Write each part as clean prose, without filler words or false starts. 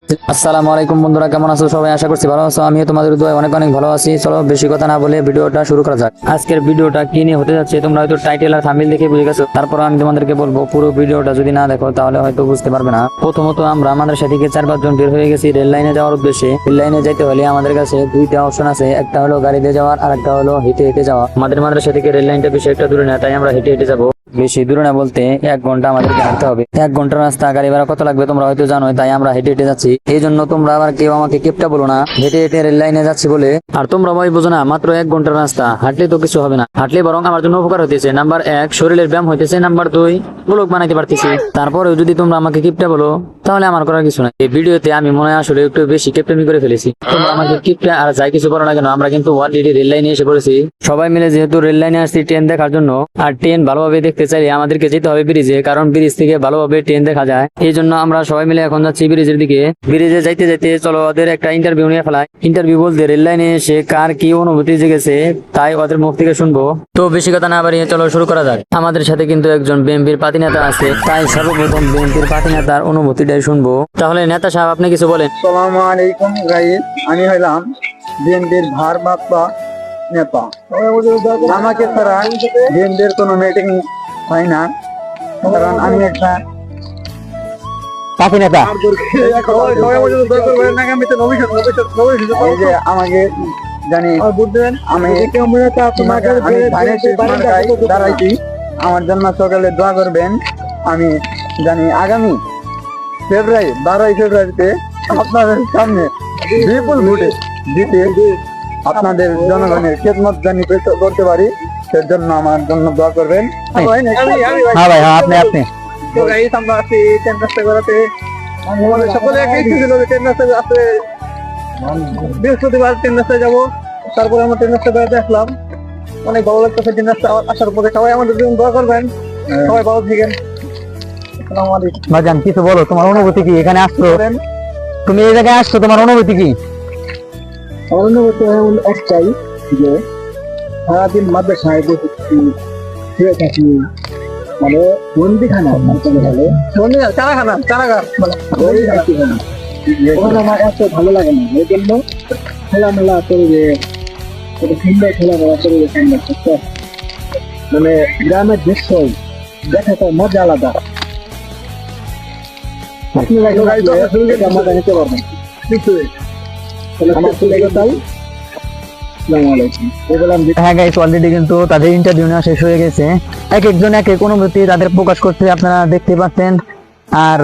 আসসালামু আলাইকুম বন্ধুরা, কেমন আছো সবাই? আশা করছি ভালো আছো। আমিও তোমাদের দোয়ায় অনেক অনেক ভালো আছি। চলো বেশি কথা না বলে ভিডিওটা শুরু করা যাক। আজকের ভিডিওটা কি নিয়ে হতে যাচ্ছে তোমরা হয়তো টাইটেল আর থাম্বনেল দেখে বুঝে গেছো। তারপর আমি তোমাদেরকে বলবো, পুরো ভিডিওটা যদি না দেখো তাহলে হয়তো বুঝতে পারবে না। প্রথমত আমরা আমাদের সাথে 4-5 জন বের হয়ে গেছি রেল লাইনে যাওয়ার উদ্দেশ্যে। রেল লাইনে যেতে হলে আমাদের কাছে দুইটা অপশন আছে, একটা হলো গাড়িতে যাওয়ার আর একটা হলো হেঁটে হেঁটে যাওয়া। আমাদের মাদ্রাসা থেকে রেল লাইনটা বেশি একটা দূরে না, তাই আমরা হেঁটে হেঁটে যাবো। বেশি দূরে না বলতে 1 ঘন্টা আমাদেরকে হাঁটতে হবে। 1 ঘন্টার রাস্তা গাড়ি ভাড়া কত লাগবে তোমরা হয়তো জানো, তাই আমরা হেঁটে হেঁটে যাচ্ছি। এই জন্য তোমরা আবার কেউ আমাকে কেপটা বলো না হেঁটে হেঁটে রেল লাইনে যাচ্ছি বলে। আর তোমরা ভাই বোঝো না, মাত্র 1 ঘন্টার রাস্তা হাঁটলে তো কিছু হবে না। হাঁটলে বরং আমার জন্য উপকার হইতেছে। নাম্বার 1, শরীরের ব্যায়াম হইতেছে। নাম্বার 2, ব্লগ বানাইতে পারতেছি। তারপরেও যদি তোমরা আমাকে কিপটা বলো তাহলে আমার করার কিছু নাই। এই ভিডিওতে আমি মনে হয় আসলে একটু বেশি কিপটামি করে ফেলেছি। তোমরা আমাকে কিপটা আর যাই কিছু বলো না কেন, আমরা কিন্তু অলরেডি রেল লাইনে এসে পড়েছি। সবাই মিলে যেহেতু রেল লাইনে আসছি ট্রেন দেখার জন্য, আর ট্রেন ভালোভাবে দেখতে চাইলে আমাদেরকে যেতে হবে ব্রিজে, কারণ ব্রিজ থেকে ভালোভাবে ট্রেন দেখা যায়। এই জন্য আমরা সবাই মিলে এখন যাচ্ছি ব্রিজের দিকে। ব্রিজে যাইতে যাইতে চলো ওদের একটা ইন্টারভিউ নিয়ে ফেলাই। ইন্টারভিউ বলতে রেল লাইনে এসে কার কি অনুভূতি জেগেছে তাই ওদের মুখ থেকে শুনবো। তো বেশি কথা না বাড়িয়ে চলো শুরু করা যাক। আমাদের সাথে কিন্তু একজন বিএনপির পাতি নেতা আছে, তাই সর্বপ্রথম বিএনপির পাতি নেতার অনুভূতিটাই শুনবো। তাহলে নেতা সাহেব আপনি কিছু বলেন। আসসালামু আলাইকুম গাইস, আমি হইলাম বিএনপির ভারপ্রাপ্ত নেতা। আমাকে ছাড়া বিএনপির কোনো মিটিং হয় না, কারণ আমি একটা পাতি নেতা। এই যে আমাকে জানি আমি দাঁড়াইছি, আমার জন্য সকালে দোয়া করবেন। আমি জানি আগামী ফেব্রুয়ারি 12 ফেব্রুয়ারিতে আপনাদের সামনে বিপুল ভোটে জিতে আপনাদের জনগণের খেদমত জানি করতে পারি, সেজন্য আমার জন্য দোয়া করবেন। হ্যাঁ ভাই, হ্যাঁ আপনি তো গাইস, আমরা আছি ট্রেন রাস্তা করাতে। আমাদের সকলে একই ছিল যে ট্রেন রাস্তায় আছে, বৃহস্পতিবার ট্রেন রাস্তায় যাবো। তারপরে আমরা ট্রেন রাস্তায় বেড়াতে আসলাম, অনেক ভালো লাগতেছে। ট্রেন রাস্তা আসার পরে সবাই আমাদের জন্য দোয়া করবেন। সবাই ভালো থাকেন। আসসালামু আলাইকুম। ভাইজান কিছু বলো, তোমার অনুভূতি কি? এখানে আসছো, তুমি এই জায়গায় আসছো, তোমার অনুভূতি কি? আমার অনুভূতি একটাই যে সারাদিন মাদ্রাসায় শুয়ে থাকি, মানে বন্দিখানা, চারাখানা মানে আমার এত ভালো লাগে না। এই জন্য খোলামেলা পরিবেশ, সুন্দর খোলামেলা পরিবেশ মানে গ্রামের দৃশ্য দেখাটা মজা আলাদা। আপনি মজা নিতে পারবেন। আমার চলে গেছাই। হ্যাঁ গাইস, অলরেডি কিন্তু তাদের ইন্টারভিউ নেওয়া শেষ হয়ে গেছে। এক একজন এক এক অনুভূতি তাদের প্রকাশ করতে আপনারা দেখতে পাচ্ছেন। আর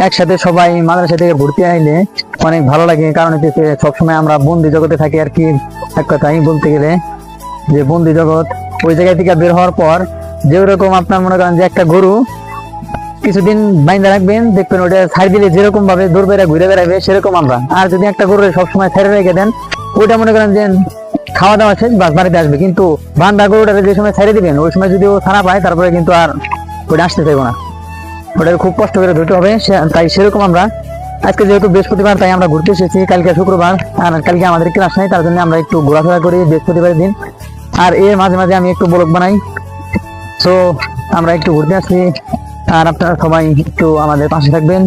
একসাথে সবাই মাদ্রাসা থেকে ভর্তি আইলে অনেক ভালো লাগে, কারণ হচ্ছে সবসময় আমরা বন্দি জগতে থাকি আর কি। এক কথাই বলতে গেলে যে বন্দি জগৎ, ওই জায়গা থেকে বের হওয়ার পর যেরকম আপনার মনে করেন যে একটা গরু কিছুদিন বাইন্দা রাখবেন, দেখবেন ওটা ছাড় দিলে যেরকম ভাবে দৌড় বেড়া ঘুরে বেড়াবে সেরকম আমরা। আর যদি একটা গরু সবসময় ছেড়ে রেখে দেন, ওইটা মনে করেন যে খাওয়া দাওয়া শেষ বাস বাড়িতে আসবে, কিন্তু বান্দা গরুটা যে সময় ছেড়ে দিবেন ওই সময় যদি ও ছাড়া পায় তারপরে কিন্তু আর ওটা আসতে চাইবো না, ওটা খুব কষ্ট করে ধরতে হবে। তাই সেরকম আমরা আজকে যেহেতু বৃহস্পতিবার তাই আমরা ঘুরতে এসেছি। কালকে শুক্রবার আর কালকে আমাদের ক্লাস নাই, তার জন্য আমরা একটু ঘোরাফেরা করি বৃহস্পতিবারের দিন। আর এর মাঝে মাঝে আমি একটু ব্লগ বানাই। তো আমরা একটু ঘুরতে আসছি, আর আপনারা সবাই একটু আমাদের পাশে থাকবেন,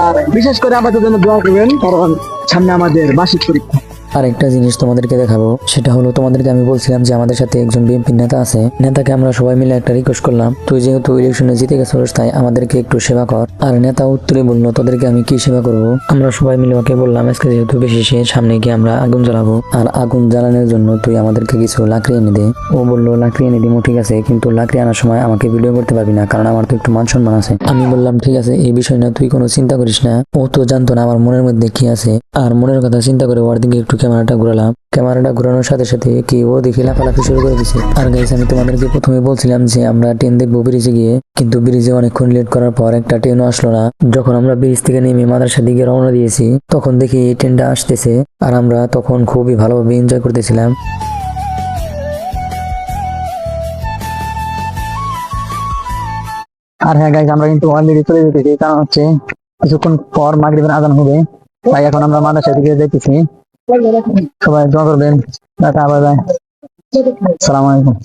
আর বিশেষ করে আমাদের জন্য দোয়া করবেন, কারণ সামনে আমাদের বার্ষিক পরীক্ষা। আর একটা জিনিস তোমাদেরকে দেখাবো, সেটা হলো তোমাদেরকে আমি বলছিলাম যে আমাদের সাথে একজন বিএনপি নেতা আছে। নেতাকে আমরা সবাই মিলে একটা রিকোয়েস্ট করলাম, তুই যেহেতু ইলেকশনে জিতে গেছিস তাই আমাদেরকে একটু সেবা কর। আর নেতা উত্তরে বললো, তোদেরকে আমি কি সেবা করব? আমরা সবাই মিলে ওকে বললাম, আজকে যেহেতু বেশি সে সামনে গিয়ে আমরা আগুন জ্বালাবো, আর আগুন জ্বালানোর জন্য তুই আমাদেরকে কিছু লাকড়ি এনে দে। ও বললো লাকড়ি এনে দিমো, ঠিক আছে, কিন্তু লাকড়ি আনার সময় আমাকে ভিডিও করতে পারবি না, কারণ আমার তো একটু মান সম্মান আছে। আমি বললাম ঠিক আছে, এই বিষয় না তুই কোনো চিন্তা করিস না। ও তো জানতো না আমার মনের মধ্যে কি আছে, আর মনের কথা চিন্তা করে ওর দিকে একটু ক্যামেরাটা ঘুরালাম। ক্যামেরাটা ঘোরানোর সাথে সাথে কি ও দেখে লাফালাফি শুরু করে দিছে। আর গাইস, আমি তোমাদেরকে প্রথমে বলছিলাম যে আমরা ট্রেন দেখবো ব্রিজে গিয়ে, কিন্তু ব্রিজে অনেকক্ষণ লেট করার পর একটা ট্রেনও আসলো না। যখন আমরা ব্রিজ থেকে নেমে মাদ্রাসার দিকে রওনা দিয়েছি তখন দেখি এই ট্রেনটা আসতেছে, আর আমরা তখন খুবই ভালোভাবে এনজয় করতেছিলাম। আর হ্যাঁ গাইস, আমরা কিন্তু অলরেডি চলে যেতেছি, কারণ হচ্ছে কিছুক্ষণ পর মাগরিবের আজান হবে, তাই এখন আমরা মাদ্রাসা দিকে যাইতেছি। সবাই দোয়া করবেন। টাটা, বাই বাই, আসসালামু আলাইকুম।